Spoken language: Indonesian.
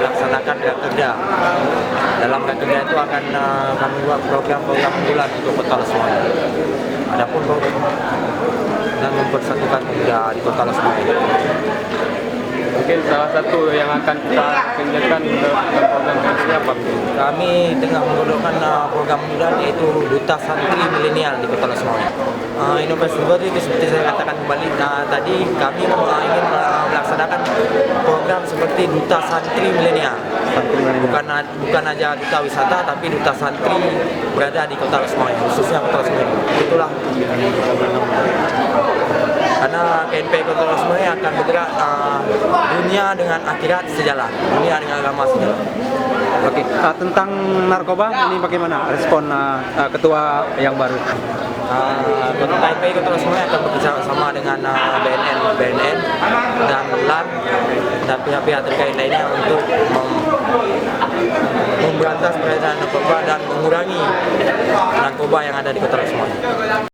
melaksanakan rakerda. Dalam rakerda itu akan kami buat program-program unggulan untuk Kota Lesmoy. Adapun dan mempersatukan pemuda di Kota Lesmoy. Mungkin salah satu yang akan kita kerjakan dalam program ini apa? Kami tengah menggodokkan program unggulan yaitu Duta Santri Milenial di Kota Lesmoy. Inovasi baru itu seperti saya katakan kembali tadi, kami ingin melaksanakan program seperti Duta Santri Milenial. Bukan aja duta wisata, tapi duta santri berada di Kota Lesmoy, khususnya Kota Lesmoy. Itulah karena KNP Kota Lesmoy akan bergerak dunia dengan akhirat sejalan, dunia dengan agama sejalan. Oke, tentang narkoba ini bagaimana respon ketua yang baru? KNP Kota Lesmoy akan bekerja sama dengan BNN dan LAN dan pihak-pihak terkait lainnya untuk memberantas peredaran narkoba dan mengurangi narkoba yang ada di Kota Lesmoy.